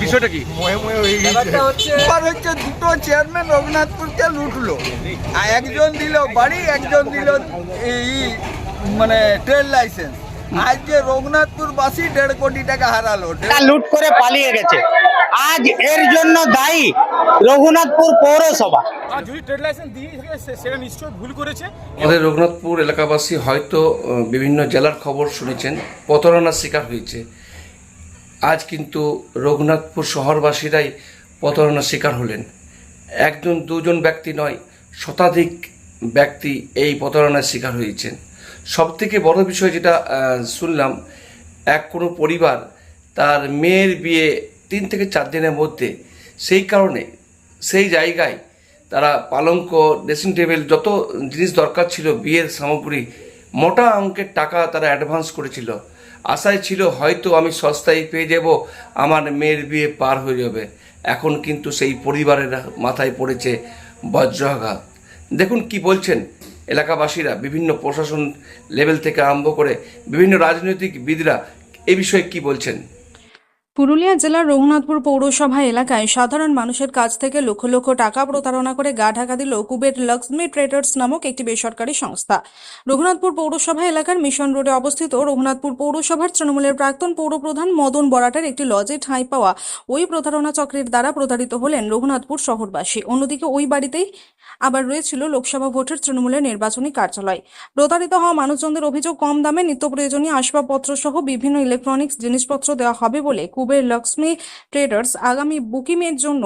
বিষয়টা কি? দুটো চেয়ারম্যান রঘুনাথপুরকে লুটলো, একজন দিল বাড়ি, একজন দিল এই মানে ট্রেড লাইসেন্স। আজকে রঘুনাথপুর বাসী 1.5 কোটি টাকা হারালো, লুট করে পালিয়ে গেছে। আজ এর জন্য দায়ী রঘুনাথপুর পৌরসভা। যদি ট্রেড লাইসেন্স দিয়ে থাকে সেটা নিশ্চয়ই ভুল করেছে। আমাদের রঘুনাথপুর এলাকাবাসী হয়তো বিভিন্ন জেলার খবর শুনেছেন, প্রতারণার শিকার হয়েছে। আজ কিন্তু রঘুনাথপুর শহরবাসীরাই প্রতারণার শিকার হলেন। একজন দুজন ব্যক্তি নয়, শতাধিক ব্যক্তি এই প্রতারণার শিকার হয়েছেন। সবথেকে বড় বিষয় যেটা শুনলাম, কোনো পরিবার তার মেয়ের বিয়ে 3 থেকে 4 দিনের মধ্যে, সেই কারণে সেই জায়গায় তারা পালঙ্ক, ড্রেসিং টেবিল, যত জিনিস দরকার ছিল বিয়ের সামগ্রী, মোটা অঙ্কের টাকা তারা অ্যাডভান্স করেছিল। আশায় ছিল হয়তো আমি সস্তায় পেয়ে যাব, আমার মেয়ের বিয়ে পার হয়ে যাবে। এখন কিন্তু সেই পরিবারের মাথায় পড়েছে বজ্রাঘাত। দেখুন কি বলছেন এলাকাবাসীরা, বিভিন্ন প্রশাসন লেভেল থেকে আরম্ভ করে বিভিন্ন রাজনৈতিকবিদরা এই বিষয়ে কি বলছেন। পুরুলিয়া জেলার রঘুনাথপুর পৌরসভা এলাকায় সাধারণ মানুষের কাছ থেকে লক্ষ লক্ষ টাকা প্রতারণা করে গা ঢাকা দিল কুবের লক্ষ্মী ট্রেডার্স নামক একটি বেসরকারি সংস্থা। রঘুনাথপুর পৌরসভা এলাকার মিশন রোডে অবস্থিত রঘুনাথপুর পৌরসভার তৃণমূলের প্রাক্তন পৌরপ্রধান মদন বরাটের একটি লজে ঠাঁই পাওয়া ওই প্রতারণা চক্রের দ্বারা প্রতারিত হলেন রঘুনাথপুর শহরবাসী। অন্যদিকে ওই বাড়িতেই আবার রয়েছিল লোকসভা ভোটের তৃণমূলের নির্বাচনী কার্যালয়। প্রতারিত হওয়া মানুষজনদের অভিযোগ, কম দামে নিত্য প্রয়োজনীয় আসবাবপত্র সহ বিভিন্ন ইলেকট্রনিক্স জিনিসপত্র দেওয়া হবে বলে কুবের লক্ষ্মী ট্রেডার্স আগামী বুকিংয়ের জন্য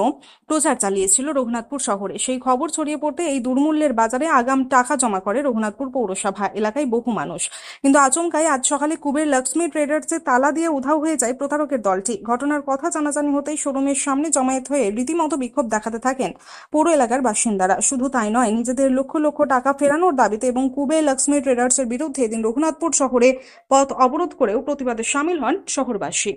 প্রচার চালিয়েছিল রঘুনাথপুর শহরে। সেই খবর ছড়িয়ে পড়তে এই দুর্মূল্যের বাজারে আগাম টাকা জমা করে রঘুনাথপুর পৌরসভা এলাকায় বহু মানুষ। কিন্তু আচমকাই আজ সকালে কুবের লক্ষ্মী ট্রেডার্সের তালা দিয়ে উধাও হয়ে যায় প্রতারকের দলটি। ঘটনার কথা জানাজানি হতেই শোরুমের সামনে জমায়েত হয়ে রীতিমতো বিক্ষোভ দেখাতে থাকেন পৌর এলাকার বাসিন্দারা। শুধু তাই নয়, নিজেদের লক্ষ লক্ষ টাকা ফেরানোর দাবিতে এবং কুবের লক্ষ্মী ট্রেডার্সের বিরুদ্ধে এদিন রঘুনাথপুর শহরে পথ অবরোধ করেও প্রতিবাদে সামিল হন শহরবাসী।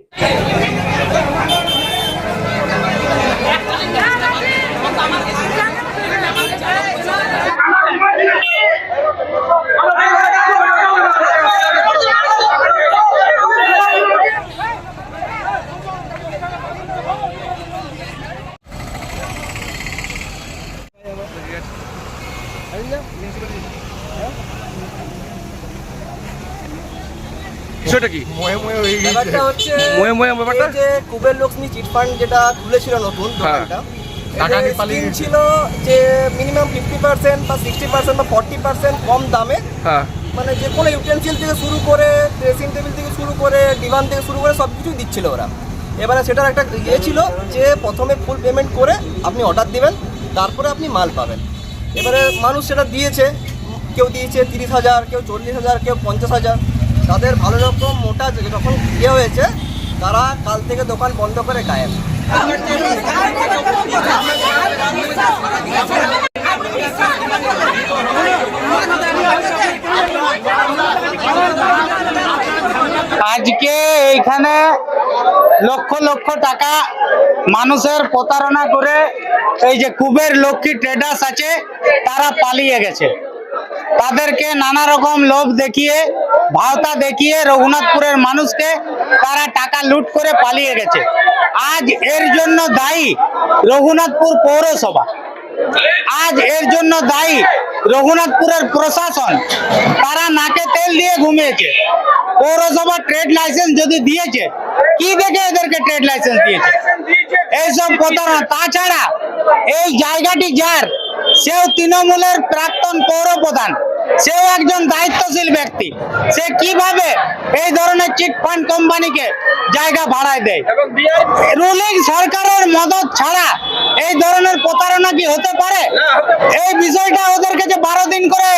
বিষয়টা কি? ব্যাপারটা হচ্ছে ব্যাপারটা যে কুবের লক্ষ্মী চিট ফান্ড যেটা খুলেছিল নতুন দোকানটা, স্কিম ছিল যে মিনিমাম 50% বা 60% বা 40% কম দামে, মানে যে কোনো ইউটেন্সিল থেকে শুরু করে, ড্রেসিং টেবিল থেকে শুরু করে, ডিভান থেকে শুরু করে সব কিছুই দিচ্ছিল ওরা। এবারে সেটার একটা ইয়ে ছিল যে প্রথমে ফুল পেমেন্ট করে আপনি অর্ডার দিবেন, তারপরে আপনি মাল পাবেন। এবারে মানুষ সেটা দিয়েছে, কেউ দিয়েছে 30,000, কেউ 40,000, কেউ 50,000। তাদের ভালো রকম মোটা যখন ইয়ে হয়েছে, তারা কাল থেকে দোকান বন্ধ করে গায়েব। আজকে এইখানে লক্ষ লক্ষ টাকা মানুষের প্রতারণা করে এই যে কুবের লক্ষ্মী ট্রেডার্স আছে তারা পালিয়ে গেছে। তাদেরকে নানা রকম লোভ দেখিয়ে, ভাওতা দেখিয়ে রঘুনাথপুরের মানুষকে তারা টাকা লুট করে পালিয়ে গেছে। আজ এর জন্য দায়ী রঘুনাথপুর পৌরসভা, আজ এর জন্য দায়ী রঘুনাথপুরের প্রশাসন। তারা নাকে তেল দিয়ে ঘুমিয়েছে। পৌরসভা ট্রেড লাইসেন্স যদি দিয়েছে, কি দেখে এদেরকে ট্রেড লাইসেন্স দিয়েছে? এইসব প্রতারণা। তাছাড়া এই জায়গাটি যার, সেও তৃণমূলের প্রাক্তন পৌরপ্রধান, সেও একজন দায়িত্বশীল ব্যক্তি। সে কিভাবে এই ধরনের চিট ফান্ড কোম্পানিকে জায়গা ভাড়ায় দেয়? রুলিং সরকারের মদত ছাড়া এই ধরনের প্রতারণা কি হতে পারে? এই বিষয়টা ওদের কাছে 12 দিন করে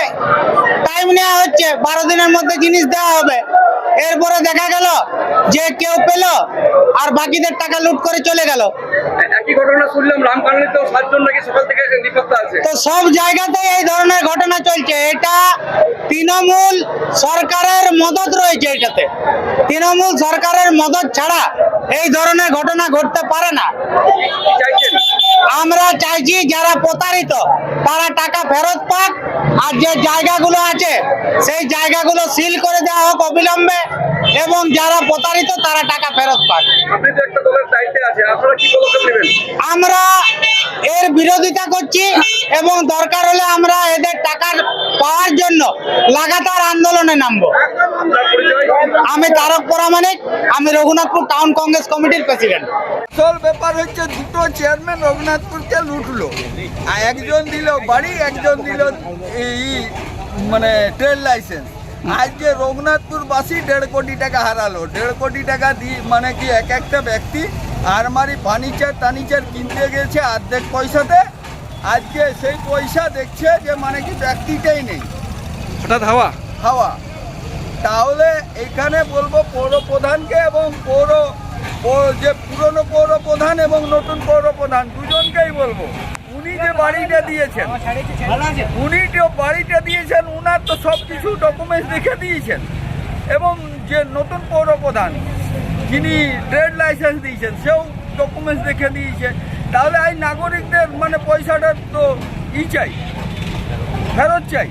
টাইম নেওয়া হচ্ছে, 12 দিনের মধ্যে জিনিস দেওয়া হবে। এরপরে দেখা গেল যে কেউ পেল আর বাকিদের টাকা লুট করে চলে গেল। একই ঘটনা শুনলাম রামকানলিতেও 7 জন নাকি সকাল থেকে নিখোঁজ আছে। তো সব জায়গাতেই এই ধরনের ঘটনা চলছে। এটা তৃণমূল সরকারের মদত রয়েছে। এটাতে তৃণমূল সরকারের মদত ছাড়া এই ধরনের ঘটনা ঘটতে পারে না। আমরা চাইছি যারা প্রতারিত তারা টাকা ফেরত পাক, আর যে জায়গাগুলো আছে সেই জায়গাগুলো সিল করে দেওয়া হোক অবিলম্বে, এবং যারা প্রতারিত তারা টাকা ফেরত পাক। আপনি তো একটা দলের দায়িত্বে আছে, আপনারা কি পদক্ষেপ নেবেন? আমরা এর বিরোধিতা করছি এবং দরকার হলে আমরা এদের টাকা পাওয়ার জন্য লাগাতার আন্দোলনে নামবো। আপনার পরিচয়? আমি তারক পরামানিক, আমি রঘুনাথপুর টাউন কংগ্রেস কমিটির প্রেসিডেন্ট। আসল ব্যাপার হচ্ছে দুটো চেয়ারম্যান রঘুনাথপুরকে লুটলো, আর একজন দিল বাড়ি, একজন দিল এই মানে ট্রেড লাইসেন্স। আজকে রঘুনাথপুরবাসী 1.5 কোটি টাকা হারালো। 1.5 কোটি টাকা দিয়ে মানে কি এক একটা ব্যক্তি আলমারি ফার্নিচার কিনতে গেছে অর্ধেক পয়সাতে, আজকে সেই পয়সা দেখছে যে মানে কি ব্যক্তিটাই নেই, হঠাৎ হাওয়া হাওয়া। তাহলে এখানে বলবো পৌর প্রধানকে এবং যে পুরনো পৌর প্রধান এবং নতুন পৌর প্রধান দুজনকেই বলবো, উনি যে বাড়িটা দিয়েছেন উনার তো সব কিছু ডকুমেন্টস দেখে দিয়েছেন, এবং যে নতুন পৌর প্রধান যিনি ট্রেড লাইসেন্স দিয়েছেন সেও ডকুমেন্টস দেখে দিয়েছে। তাহলে এই নাগরিকদের মানে পয়সাটা তো চাই, ফেরত চাই,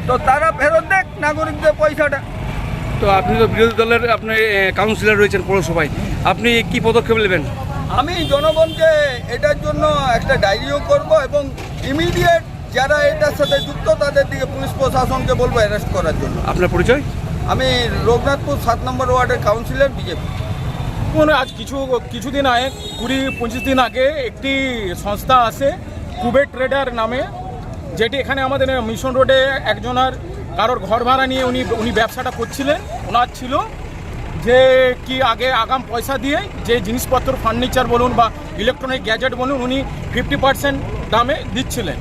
তো তারা ফেরত দেখ নাগরিকদের পয়সাটা। তো আপনি তো বিরোধী দলের আপনি কাউন্সিলর রয়েছেন পৌরসভায়, আপনি কি পদক্ষেপ নেবেন? আমি জনগণকে এটার জন্য একটা ডায়েরিও করব এবং ইমিডিয়েট যারা এটার সাথে যুক্ত তাদের দিকে পুলিশ প্রশাসনকে বলবো অ্যারেস্ট করার জন্য। আপনার পরিচয়? আমি রঘুনাথপুর 7 নম্বর ওয়ার্ডের কাউন্সিলর, বিজেপি। আজ কিছুদিন আগে 20-25 দিন আগে একটি সংস্থা আছে কুবের ট্রেডার নামে, যেটি এখানে আমাদের মিশন রোডে একজনের কারোর ঘর ভাড়া নিয়ে উনি ব্যবসাটা করছিলেন। ওনার ছিল যে কি আগে আগাম পয়সা দিয়ে যে জিনিসপত্র ফার্নিচার বলুন বা ইলেকট্রনিক গ্যাজেট বলুন উনি 50% দামে দিচ্ছিলেন,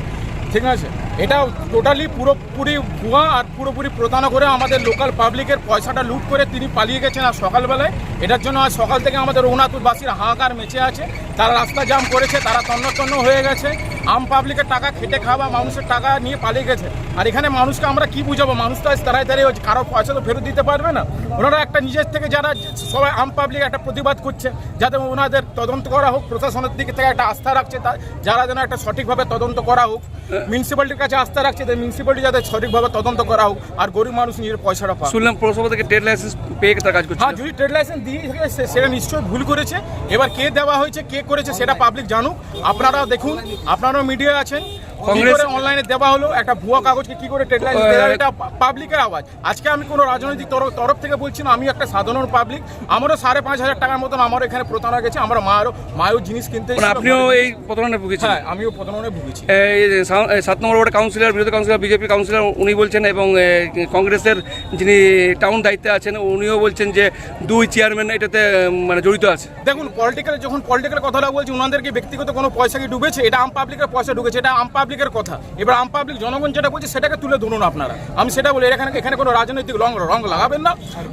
ঠিক আছে। এটা টোটালি পুরোপুরি ভুয়া আর পুরোপুরি প্রতারণা করে আমাদের লোকাল পাবলিকের পয়সাটা লুট করে তিনি পালিয়ে গেছেন। আর সকালবেলায় এটার জন্য আজ সকাল থেকে আমাদের রঘুনাথপুরবাসীর হাহাকার মেচে আছে। তারা রাস্তা জাম করেছে, তারা তন্ন হয়ে গেছে। আম পাবলিকের টাকা খেটে খাওয়া মানুষের টাকা নিয়ে পালিয়ে গেছে। আর এখানে মানুষকে আমরা কি বুঝাবো? মানুষ তো আজ তাড়াতাড়ি কারো পয়সা তো ফেরত দিতে পারবে না। ওনারা একটা নিজের থেকে যারা সবাই আম পাবলিক একটা প্রতিবাদ করছে যাতে ওনাদের তদন্ত করা হোক, প্রশাসনের দিকে থেকে একটা আস্থা রাখছে যারা যেন একটা সঠিকভাবে তদন্ত করা হোক, মিউনিসিপ্যালিটির কাছে আস্থা রাখছে মিউনিসিপ্যালিটি যাতে সঠিকভাবে তদন্ত করা হোক আর গরিব মানুষ নিজের পয়সাটা পায়। শুনলাম পৌরসভা থেকে ট্রেড লাইসেন্স পেয়ে তার কাজ করছে। হ্যাঁ, যদি ট্রেড লাইসেন্স দিয়ে থাকে সেটা নিশ্চয়ই ভুল করেছে। এবার কে দেওয়া হয়েছে, কে করেছে সেটা পাবলিক জানুক। আপনারা দেখুন, আপনারাও মিডিয়া আছেন, কংগ্রেস অনলাইনে দেওয়া হলো একটা ভুয়া কাগজকে কি করে ট্রেড লাইসেন্স দেওয়া, এটা পাবলিকের আওয়াজ। আজকে আমি কোনো রাজনৈতিক তরফ থেকে বলছি না, আমি একটা সাধারণ পাবলিক। আমারও 5,500 টাকার মতন আমার এখানে প্রতারণা গেছে। আমরা মায়েরও জিনিস কিনতে। আপনিও এই প্রতারণায় ভুগেছেন? হ্যাঁ, আমিও প্রতারণায় ভুগেছি। 7 নম্বর ওয়ার্ডের কাউন্সিলর, বিরোধী কাউন্সিলর, বিজেপি কাউন্সিলর উনি বলছেন, এবং কংগ্রেসের যিনি টাউন দায়িত্বে আছেন উনিও বলছেন যে 2 চেয়ারম্যান এটাতে মানে জড়িত আছে। দেখুন, যখন পলিটিক্যাল কথাটা বলছি, ওনাদেরকে ব্যক্তিগত কোনো পয়সা কি ডুবেছে? এটা আম পাবলিকের পয়সা ঢুকেছে, এটা আম পাবলিকের কথা। এবার আম পাবলিক জনগণ যেটা বলছে সেটাকে তুলে ধরুন আপনারা। আমি সেটা বলি, এখানে কোনো রাজনৈতিক রং লাগাবেন না।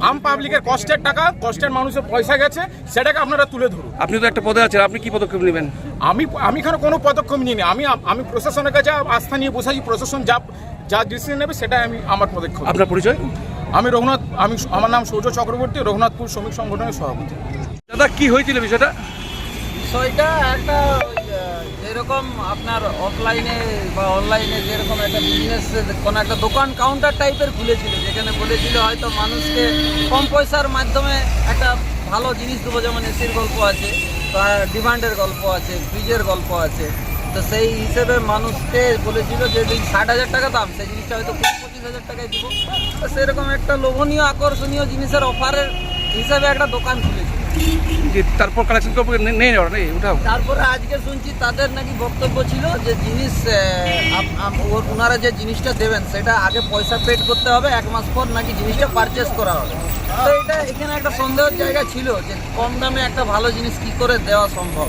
আম পাবলিকের কষ্টের টাকা, কষ্টের মানুষের পয়সা গেছে, সেটাকে আপনারা তুলে ধরুন। আপনি তো একটা পদে আছেন, আপনি কি পদক্ষেপ নেবেন? আমি এখানে কোনো পদক্ষেপ নিইনি। আমি প্রশাসনের কাছে আস্থা নিয়ে বসাই, প্রশাসন যা ডিসিশন নেবে সেটাই আমার পদক্ষেপ। আপনার পরিচয়? আমার নাম সৌর্য চক্রবর্তী, রঘুনাথপুর শ্রমিক সংগঠনের সভাপতি। দাদা, কি হয়েছিল বিষয়টা? বিষয়টা একটা যেরকম আপনার অফলাইনে বা অনলাইনে যেরকম একটা বিজনেস, কোনো একটা দোকান কাউন্টার টাইপের খুলেছিল, যেখানে বলেছিল হয়তো মানুষকে কম পয়সার মাধ্যমে একটা ভালো জিনিস দেবো, যেমন এসির গল্প আছে, ডিমান্ডের গল্প আছে, ফ্রিজের গল্প আছে। তো সেই হিসেবে মানুষকে বলেছিল যে 60,000 টাকা দাম, সেই জিনিসটা হয়তো 20-25,000 টাকায় দিব। তো সেরকম একটা লোভনীয় আকর্ষণীয় জিনিসের অফারের হিসাবে একটা দোকান খুলেছিল। তারপর কালেকশন নেই ওটা। তারপরে আজকে শুনছি তাদের নাকি বক্তব্য ছিল যে জিনিস ওনারা যে জিনিসটা দেবেন সেটা আগে পয়সা পেড করতে হবে, 1 মাস পর নাকি জিনিসটা পারচেস করা হবে। তো এটা এখানে একটা সন্দেহের জায়গা ছিল যে কম দামে একটা ভালো জিনিস কি করে দেওয়া সম্ভব,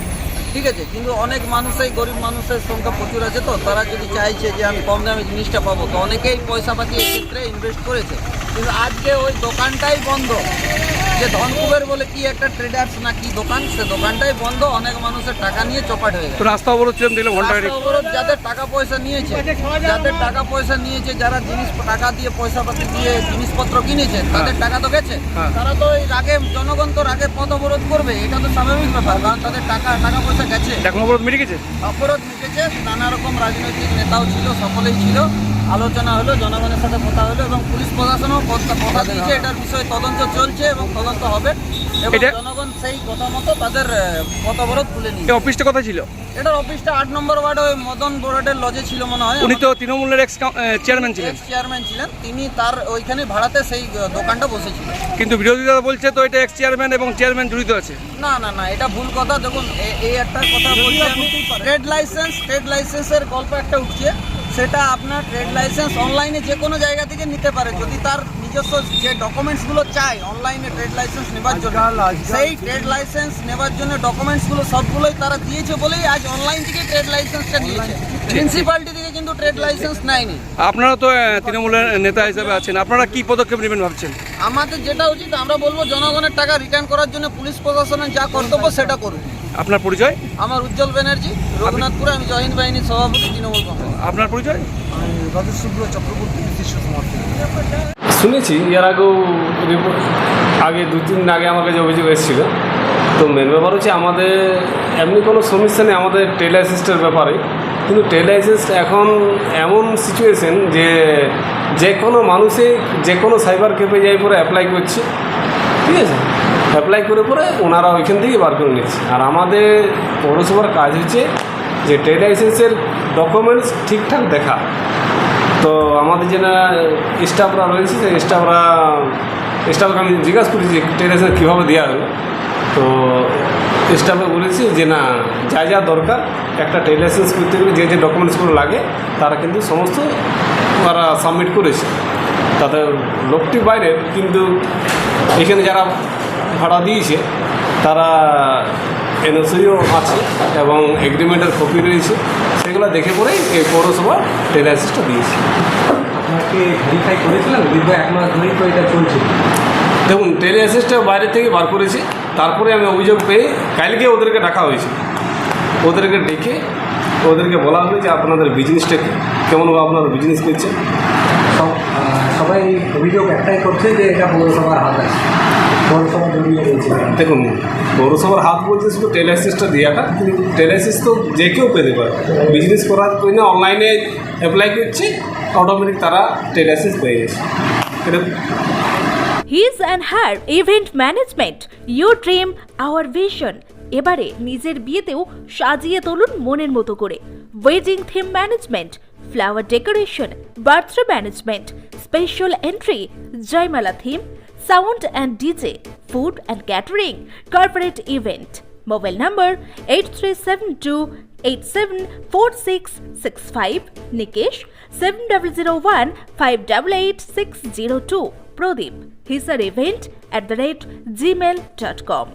ঠিক আছে। কিন্তু অনেক মানুষই, গরিব মানুষের সংখ্যা প্রচুর আছে, তো তারা যদি চাইছে যে আমি কম দামে জিনিসটা পাবো, তো অনেকেই পয়সা পাতি এক্ষেত্রে ইনভেস্ট করেছে। কিন্তু আজকে ওই দোকানটাই বন্ধ, যে ধনকুবের বলে কি একটা ট্রেডার্স না কি দোকান, সে দোকানটাই বন্ধ, অনেক মানুষের টাকা নিয়ে চপাট হয়ে তো গেছে। রাস্তা অবরোধ ছিলাম দেখলাম ঘন্টা রাস্তা অবরোধ যাদের টাকা পয়সা নিয়েছে, যারা টাকা দিয়ে পয়সা পাতি দিয়ে জিনিসপত্র কিনেছে, তাদের টাকা তো গেছে। হ্যাঁ। তারা তো এই রাগে, জনগণ তো রাগে পথ অবরোধ করবে, এটা তো স্বাভাবিক ব্যাপার, কারণ তাদের টাকা পয়সা গেছে। এখন অবরোধ মিটে গেছে। অবরোধ মিটেছে, নানা রকম রাজনৈতিক নেতাও ছিল, সকলেই ছিল, আলোচনা হলো, জনগণের সাথে কথা হলো এবং পুলিশ প্রশাসনও কথা দিয়েছে, এটার বিষয়ে তদন্ত চলছে এবং তদন্ত হবে এবং জনগণ সেই কথা মতো তাদের পথ অবরোধ তুলে নিয়ে। এই অফিসটা কোথায় ছিল? এটার অফিসটা 8 নম্বর ওয়ার্ডে ওই মদন বোরাটের লজে ছিল মনে হয়। উনি তো তৃণমূলের এক্স চেয়ারম্যান ছিলেন। চেয়ারম্যান ছিলেন তিনি, তার ওইখানে ভাড়াতে সেই দোকানটা বসেছিল। কিন্তু বিরোধীরা বলছে তো এটা এক্স চেয়ারম্যান এবং চেয়ারম্যান জড়িত আছে। না এটা ভুল কথা। দেখুন এই একটা কথা বলছি আমি, ট্রেড লাইসেন্সের গল্প একটা উঠছে, সেটা আপনার ট্রেড লাইসেন্স অনলাইনে যে কোনো জায়গা থেকে নিতে পারে, যদি তার নিজস্ব যে ডকুমেন্টসগুলো চায় অনলাইনে ট্রেড লাইসেন্স নেবার জন্য, সেই ট্রেড লাইসেন্স নেবার জন্য ডকুমেন্টসগুলো সবগুলোই তারা দিয়েছে বলেই আজ অনলাইন থেকে ট্রেড লাইসেন্সটা নিয়েছে, প্রিন্সিপালিটি থেকে কিন্তু ট্রেড লাইসেন্স নেয়নি। আপনারা তো তৃণমূলের নেতা হিসেবে আছেন, আপনারা কি পদক্ষেপ নেবেন ভাবছেন? আমাদের যেটা উচিত, আমরা বলবো জনগণের টাকা রিটার্ন করার জন্য পুলিশ প্রশাসনের যা কর্তব্য সেটা করুন। আপনার পরিচয়? আমার উজ্জ্বল ব্যানার্জি, রঘুনাথপুরে, আমি জয়েন্ট বাহিনীর সভাপতি, তৃণমূল কংগ্রেস। আপনার পরিচয়? শুনেছি এর আগেও আগে 2-3 দিন আগে আমার কাছে অভিযোগ এসেছিলো। তো মেন ব্যাপার হচ্ছে আমাদের এমনি কোনো সমস্যা নেই আমাদের ট্রেড লাইসেন্সের ব্যাপারে, কিন্তু ট্রেড লাইসেন্স এখন এমন সিচুয়েশন যে কোনো মানুষে যে কোনো সাইবার ক্যাফে যাই পরে অ্যাপ্লাই করছে, ঠিক আছে, অ্যাপ্লাই করে পরে ওনারা ওইখান থেকেই বার করে নিচ্ছে। আর আমাদের পৌরসভার কাজ হচ্ছে যে ট্রেড লাইসেন্সের ডকুমেন্টস ঠিকঠাক দেখা। তো আমাদের যেটা স্টাফরা রয়েছে, সেই স্টাফকে আমি জিজ্ঞাসা করেছি যে ট্রেড লাইসেন্স কীভাবে দেওয়া হলো। তো স্টাফে বলেছি যে না, যা দরকার একটা ট্রেড লাইসেন্স করতে গেলে যে ডকুমেন্টসগুলো লাগে তারা কিন্তু সমস্ত তারা সাবমিট করেছে। তাদের লোকটি বাইরের, কিন্তু এখানে যারা ভাড়া দিয়েছে তারা এনওসিও আছে এবং এগ্রিমেন্টের কপি রয়েছে, সেগুলো দেখে পরেই এই পৌরসভা ট্রেড লাইসেন্সটা দিয়েছে। আপনাকে ভেরিফাই করেছিলাম, দীর্ঘ 1 মাস ধরেই তো এটা চলছে। দেখুন, ট্রেড লাইসেন্সটা বাইরে থেকে বার করেছে, তারপরে আমি অভিযোগ পেয়ে কালকে ওদেরকে ডাকা হয়েছে। ওদেরকে ডেকে ওদেরকে বলা হবে যে আপনাদের বিজনেসটা কেমনভাবে আপনারা বিজনেস করছেন। সবাই অভিযোগ একটাই করছে যে এটা পৌরসভার হাত আছে, পৌরসভা জড়িয়ে রয়েছে। দেখুন, পৌরসভার হাত বলছে শুধু ট্রেড লাইসেন্সটা দেওয়াটা, কিন্তু ট্রেড লাইসেন্স তো যে কেউ পেতে পারে। বিজনেস করার জন্য অনলাইনে অ্যাপ্লাই করছে, অটোমেটিক তারা ট্রেড লাইসেন্স পেয়ে গেছে। এটা His and Her Event Management, Your Dream, Our Vision। এবারে নিজের বিয়েতেও সাজিয়ে তুলুন মনের মতো করে। Wedding theme management, flower decoration, birthday management, special entry, jaimala theme, sound and DJ, food and catering, corporate event. Mobile নম্বর 8372874665, নিকেশ 7001588602, প্রদীপ, hisarevent@gmail.com।